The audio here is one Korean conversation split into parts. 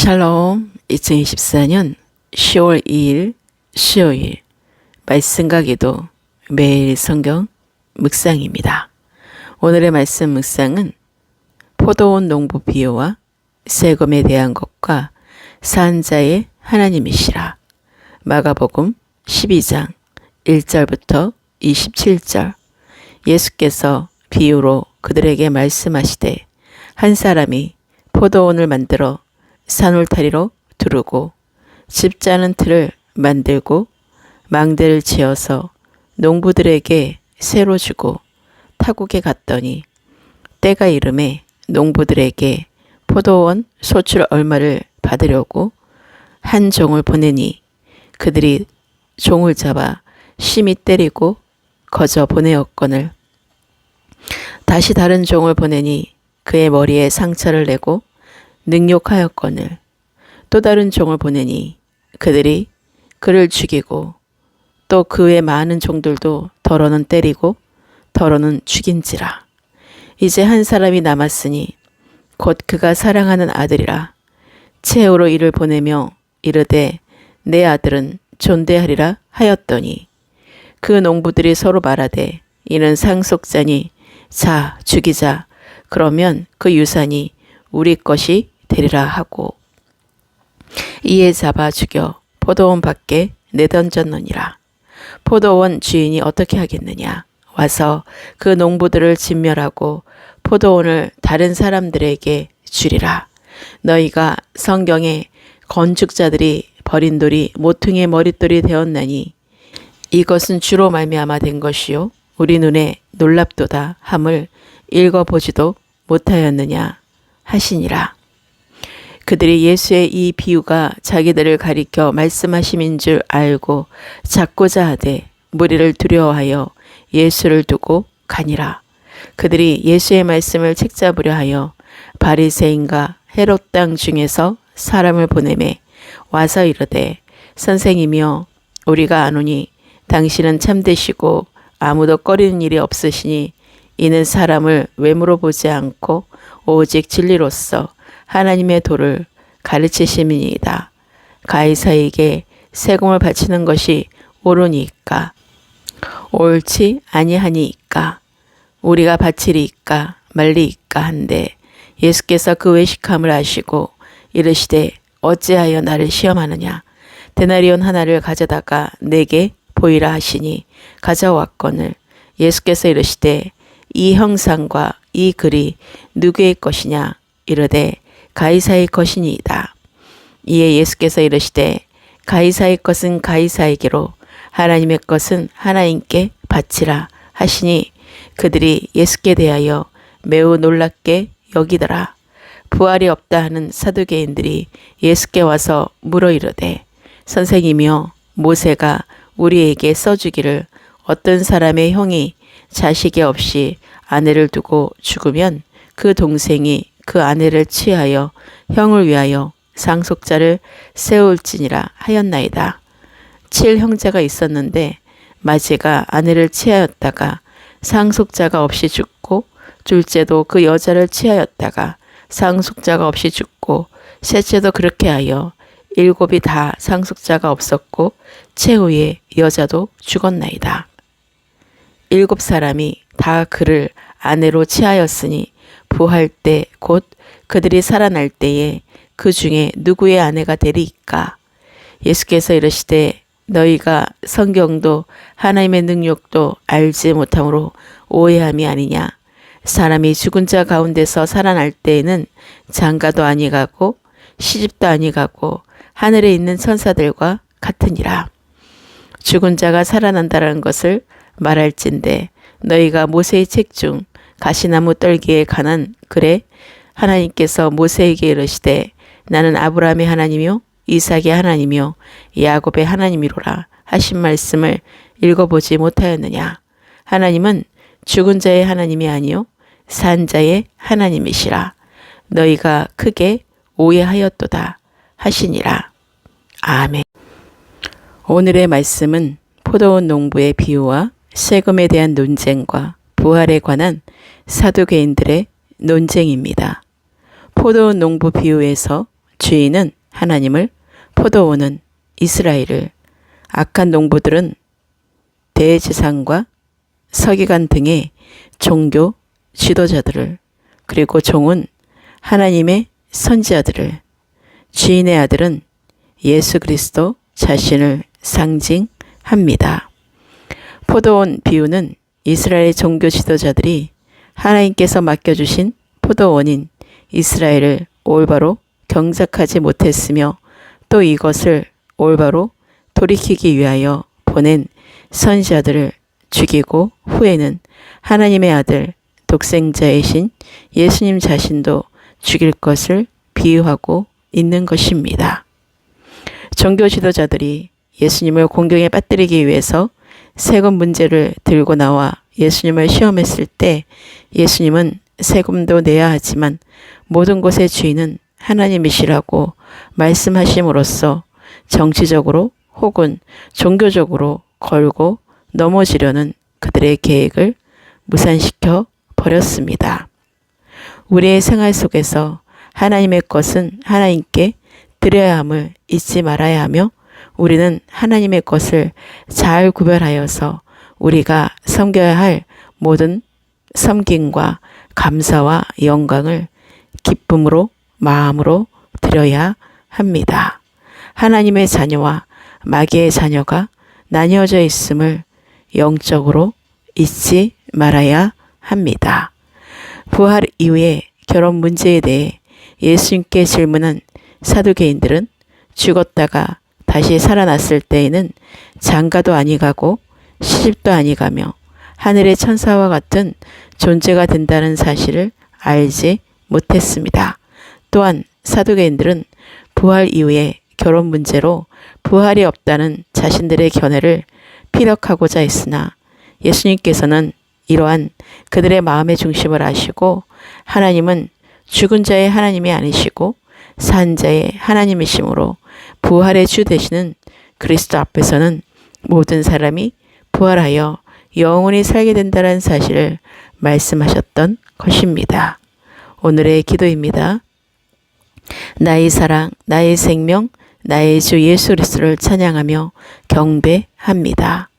샬롬. 2024년 10월 2일 수요일 말씀과 기도 매일 성경 묵상입니다. 오늘의 말씀 묵상은 포도원 농부 비유와 세금에 대한 것과 산자의 하나님이시라. 마가복음 12장 1절부터 27절. 예수께서 비유로 그들에게 말씀하시되 한 사람이 포도원을 만들어 산울타리로 두르고 집 짜는 틀을 만들고 망대를 지어서 농부들에게 새로 주고 타국에 갔더니 때가 이름에 농부들에게 포도원 소출 얼마를 받으려고 한 종을 보내니 그들이 종을 잡아 심히 때리고 거저 보내었거늘 다시 다른 종을 보내니 그의 머리에 상처를 내고 능욕하였거늘 또 다른 종을 보내니 그들이 그를 죽이고 또 그 외 많은 종들도 더러는 때리고 더러는 죽인지라. 이제 한 사람이 남았으니 곧 그가 사랑하는 아들이라. 최후로 이를 보내며 이르되 내 아들은 존대하리라 하였더니 그 농부들이 서로 말하되 이는 상속자니 자 죽이자. 그러면 그 유산이 우리 것이 되리라 하고 이에 잡아 죽여 포도원 밖에 내던졌느니라. 포도원 주인이 어떻게 하겠느냐. 와서 그 농부들을 진멸하고 포도원을 다른 사람들에게 주리라. 너희가 성경에 건축자들이 버린 돌이 모퉁이의 머릿돌이 되었나니 이것은 주로 말미암아 된 것이요 우리 눈에 놀랍도다 함을 읽어보지도 못하였느냐 하시니라. 그들이 예수의 이 비유가 자기들을 가리켜 말씀하심인 줄 알고 잡고자 하되 무리를 두려워하여 예수를 두고 가니라. 그들이 예수의 말씀을 책잡으려 하여 바리새인과 헤롯 땅 중에서 사람을 보내매 와서 이르되 선생이며 우리가 아노니 당신은 참되시고 아무도 꺼리는 일이 없으시니 이는 사람을 외모로 보지 않고 오직 진리로서 하나님의 도를 가르치심이니이다. 가이사에게 세금을 바치는 것이 옳으니까 옳지 아니하니까 우리가 바치리이까 말리이까 한데 예수께서 그 외식함을 아시고 이르시되 어찌하여 나를 시험하느냐. 데나리온 하나를 가져다가 내게 보이라 하시니 가져왔거늘 예수께서 이르시되 이 형상과 이 글이 누구의 것이냐. 이르되 가이사의 것이니이다. 이에 예수께서 이르시되 가이사의 것은 가이사에게로 하나님의 것은 하나님께 바치라 하시니 그들이 예수께 대하여 매우 놀랍게 여기더라. 부활이 없다 하는 사두개인들이 예수께 와서 물어 이르되 선생이며 모세가 우리에게 써주기를 어떤 사람의 형이 자식이 없이 아내를 두고 죽으면 그 동생이 그 아내를 취하여 형을 위하여 상속자를 세울지니라 하였나이다. 7형제가 있었는데 마지가 아내를 취하였다가 상속자가 없이 죽고 둘째도 그 여자를 취하였다가 상속자가 없이 죽고 셋째도 그렇게 하여 7이 다 상속자가 없었고 최후에 여자도 죽었나이다. 7사람이 다 그를 아내로 취하였으니 부활 때 곧 그들이 살아날 때에 그 중에 누구의 아내가 되리이까. 예수께서 이르시되 너희가 성경도 하나님의 능력도 알지 못함으로 오해함이 아니냐. 사람이 죽은 자 가운데서 살아날 때에는 장가도 아니가고 시집도 아니가고 하늘에 있는 천사들과 같으니라. 죽은 자가 살아난다는 것을 말할진대 너희가 모세의 책 중 가시나무 떨기에 관한 글에 하나님께서 모세에게 이르시되 나는 아브라함의 하나님이요 이삭의 하나님이요 야곱의 하나님이로라 하신 말씀을 읽어보지 못하였느냐. 하나님은 죽은 자의 하나님이 아니요 산 자의 하나님이시라. 너희가 크게 오해하였도다 하시니라. 아멘. 오늘의 말씀은 포도원 농부의 비유와 세금에 대한 논쟁과 부활에 관한 사두개인들의 논쟁입니다. 포도원 농부 비유에서 주인은 하나님을, 포도원은 이스라엘을, 악한 농부들은 대제사장과 서기관 등의 종교 지도자들을, 그리고 종은 하나님의 선지자들을, 주인의 아들은 예수 그리스도 자신을 상징합니다. 포도원 비유는 이스라엘 종교 지도자들이 하나님께서 맡겨주신 포도원인 이스라엘을 올바로 경작하지 못했으며 또 이것을 올바로 돌이키기 위하여 보낸 선지자들을 죽이고 후에는 하나님의 아들 독생자이신 예수님 자신도 죽일 것을 비유하고 있는 것입니다. 종교 지도자들이 예수님을 공경에 빠뜨리기 위해서 세금 문제를 들고 나와 예수님을 시험했을 때 예수님은 세금도 내야 하지만 모든 것의 주인은 하나님이시라고 말씀하심으로써 정치적으로 혹은 종교적으로 걸고 넘어지려는 그들의 계획을 무산시켜 버렸습니다. 우리의 생활 속에서 하나님의 것은 하나님께 드려야 함을 잊지 말아야 하며 우리는 하나님의 것을 잘 구별하여서 우리가 섬겨야 할 모든 섬김과 감사와 영광을 기쁨으로 마음으로 드려야 합니다. 하나님의 자녀와 마귀의 자녀가 나뉘어져 있음을 영적으로 잊지 말아야 합니다. 부활 이후의 결혼 문제에 대해 예수님께 질문한 사두개인들은 죽었다가 다시 살아났을 때에는 장가도 아니가고 시집도 아니가며 하늘의 천사와 같은 존재가 된다는 사실을 알지 못했습니다. 또한 사두개인들은 부활 이후의 결혼 문제로 부활이 없다는 자신들의 견해를 피력하고자 했으나 예수님께서는 이러한 그들의 마음의 중심을 아시고 하나님은 죽은 자의 하나님이 아니시고 산 자의 하나님이시므로 부활의 주 되시는 그리스도 앞에서는 모든 사람이 부활하여 영원히 살게 된다는 사실을 말씀하셨던 것입니다. 오늘의 기도입니다. 나의 사랑, 나의 생명, 나의 주 예수 그리스도를 찬양하며 경배합니다.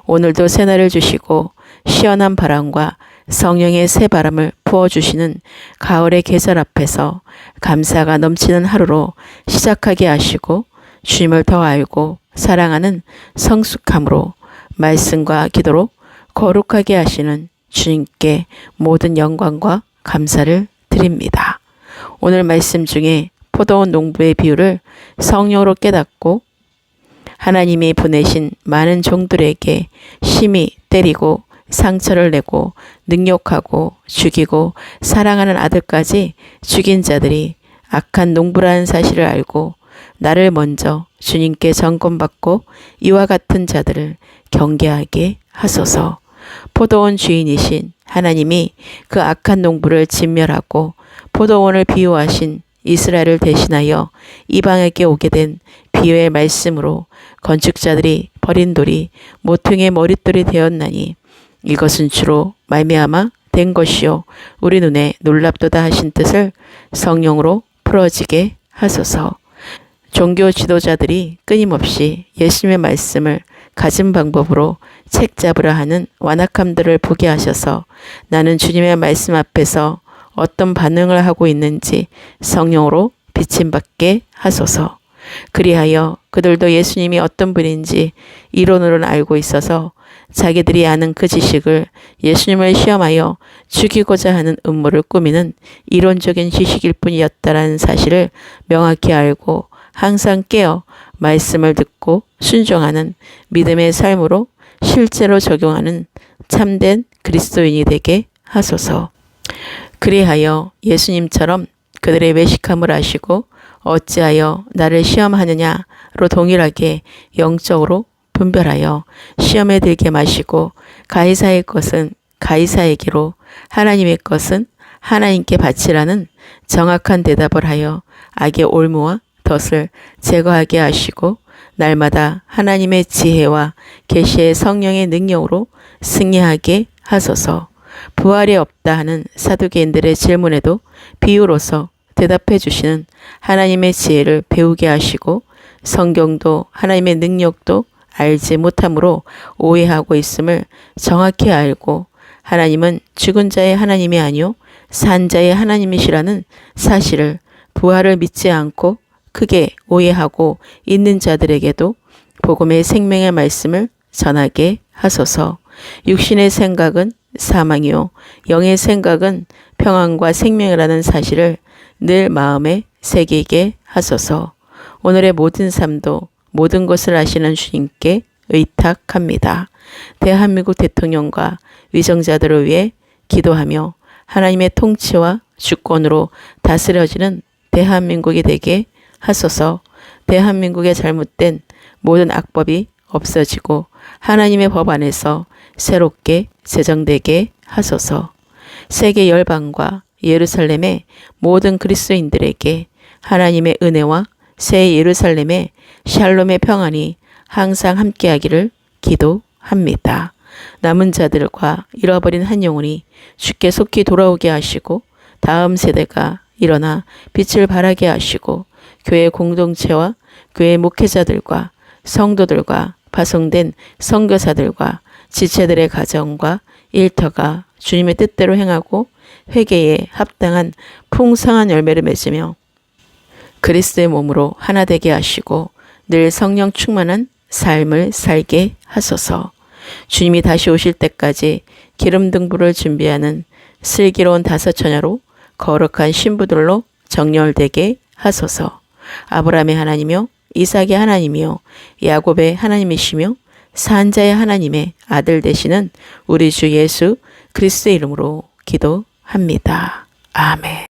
오늘도 새날을 주시고 시원한 바람과 성령의 새 바람을 부어주시는 가을의 계절 앞에서 감사가 넘치는 하루로 시작하게 하시고 주님을 더 알고 사랑하는 성숙함으로 말씀과 기도로 거룩하게 하시는 주님께 모든 영광과 감사를 드립니다. 오늘 말씀 중에 포도원 농부의 비유를 성령으로 깨닫고 하나님이 보내신 많은 종들에게 심히 때리고 상처를 내고 능욕하고 죽이고 사랑하는 아들까지 죽인 자들이 악한 농부라는 사실을 알고 나를 먼저 주님께 점검받고 이와 같은 자들을 경계하게 하소서. 포도원 주인이신 하나님이 그 악한 농부를 진멸하고 포도원을 비유하신 이스라엘을 대신하여 이방에게 오게 된 비유의 말씀으로 건축자들이 버린 돌이 모퉁이의 머릿돌이 되었나니 이것은 주로 말미암아 된 것이요 우리 눈에 놀랍도다 하신 뜻을 성령으로 풀어지게 하소서. 종교 지도자들이 끊임없이 예수님의 말씀을 가진 방법으로 책 잡으려 하는 완악함들을 보게 하셔서 나는 주님의 말씀 앞에서 어떤 반응을 하고 있는지 성령으로 비침받게 하소서. 그리하여 그들도 예수님이 어떤 분인지 이론으로는 알고 있어서 자기들이 아는 그 지식을 예수님을 시험하여 죽이고자 하는 음모를 꾸미는 이론적인 지식일 뿐이었다라는 사실을 명확히 알고 항상 깨어 말씀을 듣고 순종하는 믿음의 삶으로 실제로 적용하는 참된 그리스도인이 되게 하소서. 그리하여 예수님처럼 그들의 외식함을 아시고 어찌하여 나를 시험하느냐로 동일하게 영적으로 분별하여 시험에 들게 마시고 가이사의 것은 가이사에게로 하나님의 것은 하나님께 바치라는 정확한 대답을 하여 악의 올무와 덫을 제거하게 하시고 날마다 하나님의 지혜와 계시의 성령의 능력으로 승리하게 하소서. 부활이 없다 하는 사두개인들의 질문에도 비유로서 대답해 주시는 하나님의 지혜를 배우게 하시고 성경도 하나님의 능력도 알지 못함으로 오해하고 있음을 정확히 알고 하나님은 죽은 자의 하나님이 아니요 산 자의 하나님이시라는 사실을 부활을 믿지 않고 크게 오해하고 있는 자들에게도 복음의 생명의 말씀을 전하게 하소서. 육신의 생각은 사망이요 영의 생각은 평안과 생명이라는 사실을 늘 마음에 새기게 하소서. 오늘의 모든 삶도 모든 것을 아시는 주님께 의탁합니다. 대한민국 대통령과 위정자들을 위해 기도하며 하나님의 통치와 주권으로 다스려지는 대한민국이 되게 하소서. 대한민국의 잘못된 모든 악법이 없어지고 하나님의 법 안에서 새롭게 제정되게 하소서. 세계 열방과 예루살렘의 모든 그리스도인들에게 하나님의 은혜와 새 예루살렘의 샬롬의 평안이 항상 함께하기를 기도합니다. 남은 자들과 잃어버린 한 영혼이 주께 속히 돌아오게 하시고 다음 세대가 일어나 빛을 발하게 하시고 교회 공동체와 교회 목회자들과 성도들과 파송된 선교사들과 지체들의 가정과 일터가 주님의 뜻대로 행하고 회개에 합당한 풍성한 열매를 맺으며 그리스도의 몸으로 하나 되게 하시고 늘 성령 충만한 삶을 살게 하소서. 주님이 다시 오실 때까지 기름 등불을 준비하는 슬기로운 다섯 처녀로 거룩한 신부들로 정렬되게 하소서. 아브라함의 하나님이요 이삭의 하나님이요 야곱의 하나님이시며 산자의 하나님의 아들 되시는 우리 주 예수 그리스도의 이름으로 기도합니다. 아멘.